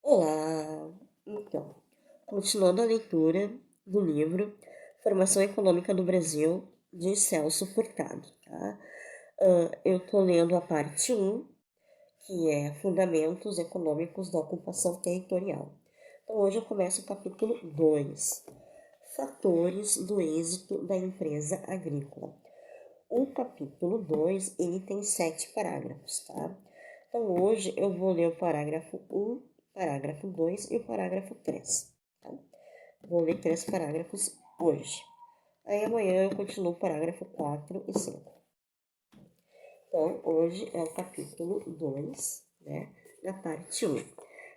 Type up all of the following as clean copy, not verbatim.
Olá! Então, continuando a leitura do livro Formação Econômica do Brasil, de Celso Furtado, tá? Eu estou lendo a parte 1, que é Fundamentos Econômicos da Ocupação Territorial. Então, hoje eu começo o capítulo 2, Fatores do Êxito da Empresa Agrícola. O capítulo 2, ele tem 7 parágrafos, tá? Então, hoje eu vou ler o parágrafo 1, parágrafo 2 e o parágrafo 3. Tá? Vou ler 3 parágrafos hoje. Aí amanhã eu continuo o parágrafo 4 e 5. Então, hoje é o capítulo 2, né? Na parte 1.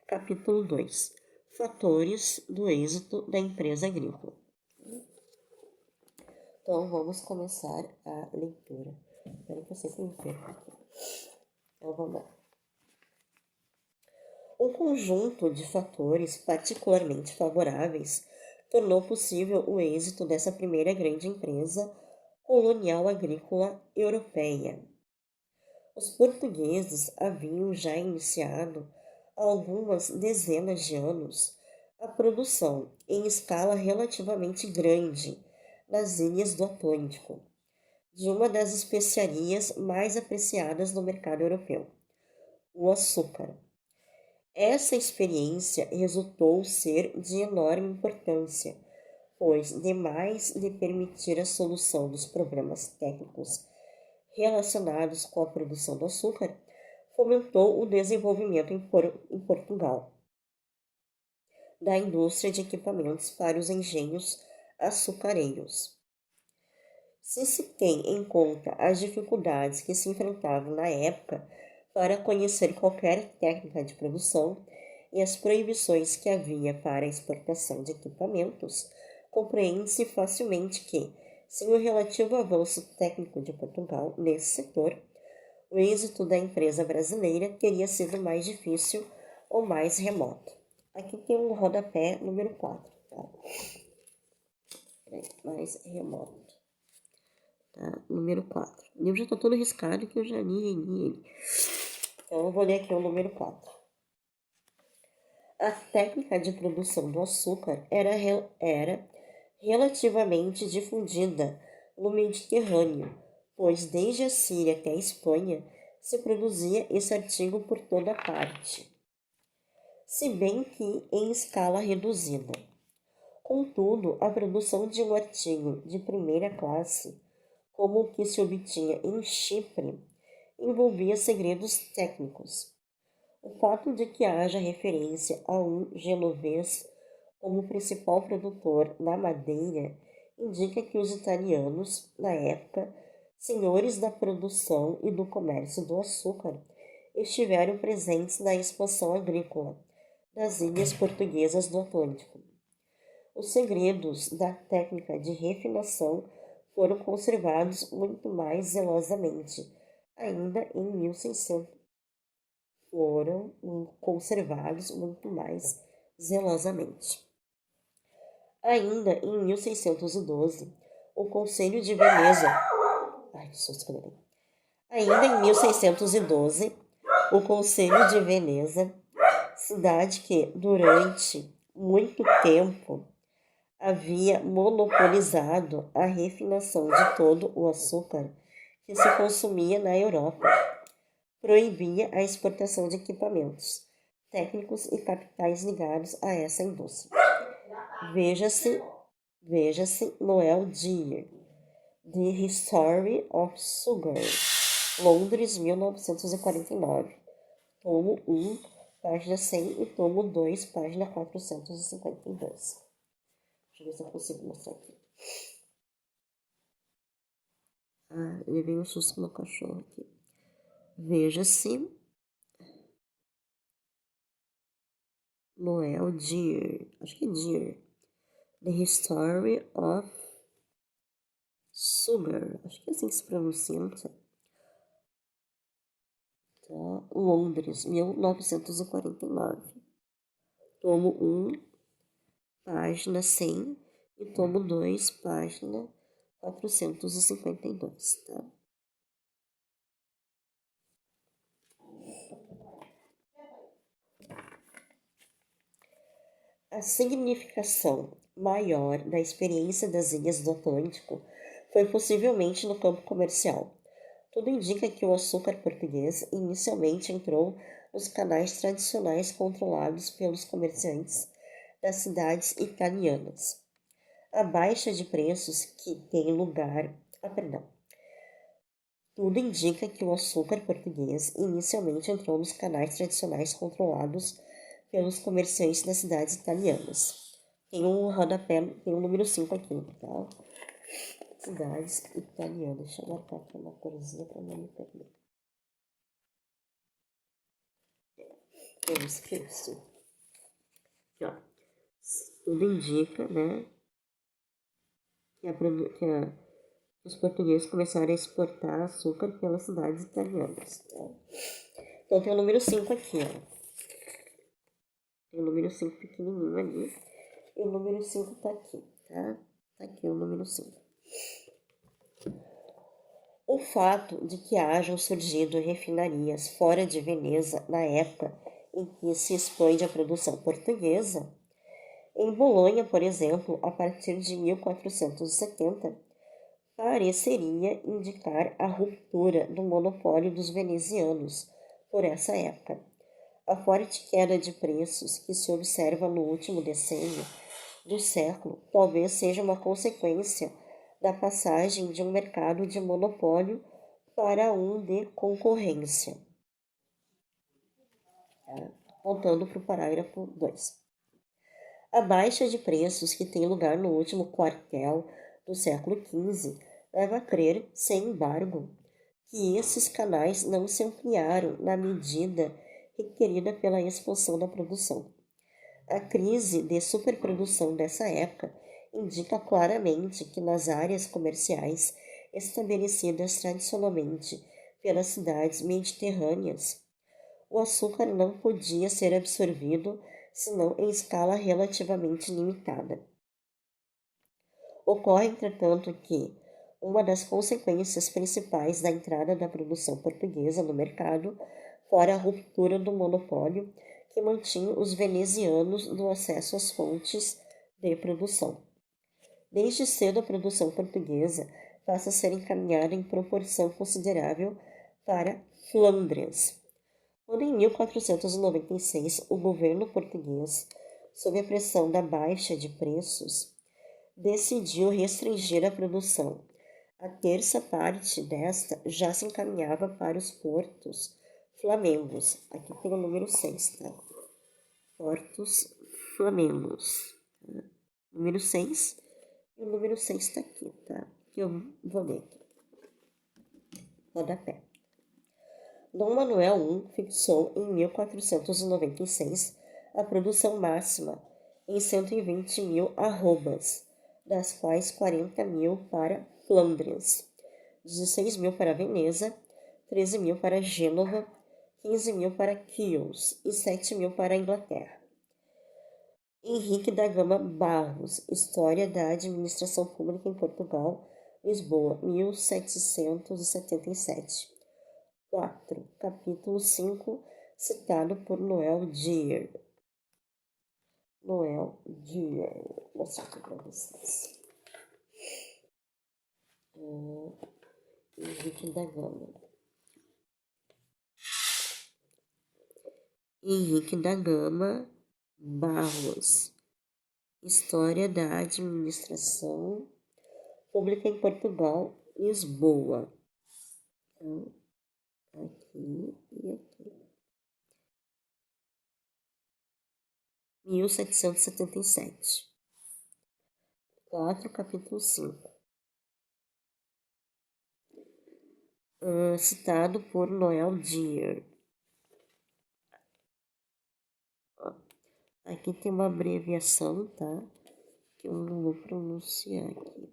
Capítulo 2. Fatores do êxito da empresa agrícola. Então, vamos começar a leitura. Espero que você me perca aqui. Então, vamos lá. Um conjunto de fatores particularmente favoráveis tornou possível o êxito dessa primeira grande empresa colonial agrícola europeia. Os portugueses haviam já iniciado há algumas dezenas de anos a produção em escala relativamente grande nas ilhas do Atlântico de uma das especiarias mais apreciadas no mercado europeu, o açúcar. Essa experiência resultou ser de enorme importância, pois, demais de permitir a solução dos problemas técnicos relacionados com a produção do açúcar, fomentou o desenvolvimento em Portugal da indústria de equipamentos para os engenhos açucareiros. Se tem em conta as dificuldades que se enfrentavam na época para conhecer qualquer técnica de produção e as proibições que havia para a exportação de equipamentos, compreende-se facilmente que, sem o relativo avanço técnico de Portugal nesse setor, o êxito da empresa brasileira teria sido mais difícil ou mais remoto. Aqui tem um rodapé número 4, tá? Mais remoto. Tá? Número 4. O livro já está todo riscado que eu já li ele. Então, eu vou ler aqui o número 4. A técnica de produção do açúcar era relativamente difundida no Mediterrâneo, pois desde a Síria até a Espanha se produzia esse artigo por toda parte, se bem que em escala reduzida. Contudo, a produção de um artigo de primeira classe, como o que se obtinha em Chipre, envolvia segredos técnicos. O fato de que haja referência a um genovês como principal produtor na madeira indica que os italianos, na época, senhores da produção e do comércio do açúcar, estiveram presentes na expansão agrícola das ilhas portuguesas do Atlântico. Os segredos da técnica de refinação foram conservados muito mais zelosamente, ainda em 1600. Foram conservados muito mais zelosamente. Ainda em 1612, o Conselho de Veneza. Ainda em 1612, o Conselho de Veneza, cidade que, durante muito tempo, havia monopolizado a refinação de todo o açúcar que se consumia na Europa, proibia a exportação de equipamentos, técnicos e capitais ligados a essa indústria. Veja-se Noel Dear, The History of Sugar, Londres, 1949, tomo 1, página 100 e tomo 2, página 452. Deixa eu ver se eu consigo mostrar aqui. Levei um susto com meu cachorro aqui. Veja-se Noel Dear, acho que é Dear, The History of Sugar, acho que é assim que se pronuncia, não sei. Tá? Londres, 1949. Tomo 1, página 100 e tomo 2, página 452, tá? A significação maior da experiência das ilhas do Atlântico foi possivelmente no campo comercial. Tudo indica que o açúcar português inicialmente entrou nos canais tradicionais controlados pelos comerciantes das cidades italianas. A baixa de preços que tem lugar. Tudo indica que o açúcar português inicialmente entrou nos canais tradicionais controlados pelos comerciantes das cidades italianas. Tem um rodapé, tem o número 5 aqui, tá? Cidades italianas. Deixa eu marcar aqui uma corzinha para não me perder. Eu esqueço. Ó, tudo indica, né, que os portugueses começaram a exportar açúcar pelas cidades italianas. Tá? Então tem o número 5 aqui, ó. Tem o número 5 pequenininho ali. E o número 5 tá aqui, tá? Tá aqui o número 5. O fato de que hajam surgido refinarias fora de Veneza na época em que se expande a produção portuguesa, em Bolonha, por exemplo, a partir de 1470, pareceria indicar a ruptura do monopólio dos venezianos por essa época. A forte queda de preços que se observa no último decênio do século talvez seja uma consequência da passagem de um mercado de monopólio para um de concorrência. Voltando para o parágrafo 2. A baixa de preços que tem lugar no último quartel do século XV leva a crer, sem embargo, que esses canais não se ampliaram na medida requerida pela expansão da produção. A crise de superprodução dessa época indica claramente que nas áreas comerciais estabelecidas tradicionalmente pelas cidades mediterrâneas, o açúcar não podia ser absorvido senão em escala relativamente limitada. Ocorre, entretanto, que uma das consequências principais da entrada da produção portuguesa no mercado fora a ruptura do monopólio que mantinha os venezianos no acesso às fontes de produção. Desde cedo a produção portuguesa passa a ser encaminhada em proporção considerável para Flandres. Quando em 1496 o governo português, sob a pressão da baixa de preços, decidiu restringir a produção, a terça parte desta já se encaminhava para os portos flamengos. Aqui tem o número 6, tá? Portos flamengos. Tá? Número 6. E o número 6 está aqui, tá? Que eu vou ler aqui. Rodapé. Dom Manuel I fixou em 1496 a produção máxima em 120 mil arrobas, das quais 40 mil para Flandres, 16 mil para Veneza, 13 mil para Gênova, 15 mil para Chios e 7 mil para a Inglaterra. Henrique da Gama Barros, História da Administração Pública em Portugal, Lisboa, 1777. 4. Capítulo 5, citado por Noel Dier. Noel Dier. Vou mostrar aqui para vocês. Henrique da Gama. Henrique da Gama Barros. História da Administração Pública em Portugal, Lisboa. Então, aqui e aqui. 1777. 4, capítulo 5. Citado por Noel Dier. Aqui tem uma abreviação, tá? Que eu não vou pronunciar aqui.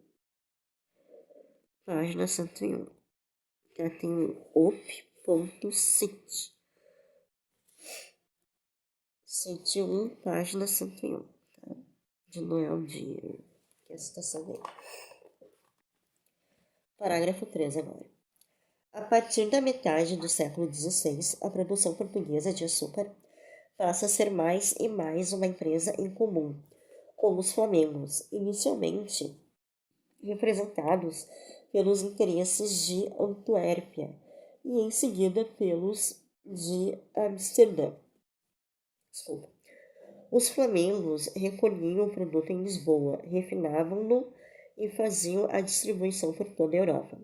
Página 101. Já tem op.cit. Cite 1, página 101, tá? De Noel Dier, que é a citação dele. Parágrafo 3 agora. A partir da metade do século XVI, a produção portuguesa de açúcar passa a ser mais e mais uma empresa em comum, como os Flamengos, inicialmente representados pelos interesses de Antuérpia e em seguida pelos de Amsterdã. Desculpa. Os Flamengos recolhiam o produto em Lisboa, refinavam-no e faziam a distribuição por toda a Europa,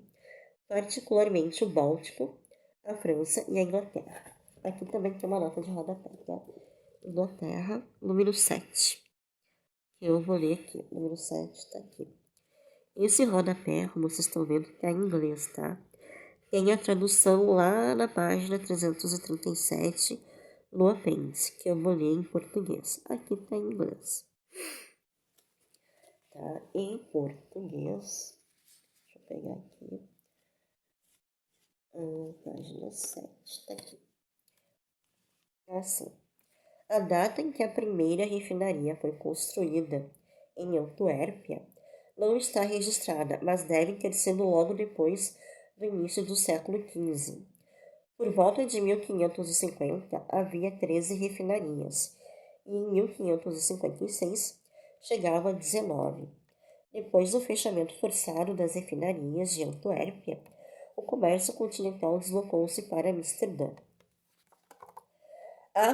particularmente o Báltico, a França e a Inglaterra. Aqui também tem uma nota de rodapé, tá? Inglaterra, número 7. Eu vou ler aqui, número 7 está aqui. Esse rodapé, como vocês estão vendo, está em inglês, tá? Tem a tradução lá na página 337, no apêndice, que eu vou ler em português. Aqui está em inglês. Tá? Em português, deixa eu pegar aqui. Página 7, está aqui. Assim. A data em que a primeira refinaria foi construída em Antuérpia não está registrada, mas deve ter sido logo depois do início do século XV. Por volta de 1550, havia 13 refinarias, e em 1556 chegavam a 19. Depois do fechamento forçado das refinarias de Antuérpia, o comércio continental deslocou-se para Amsterdã. A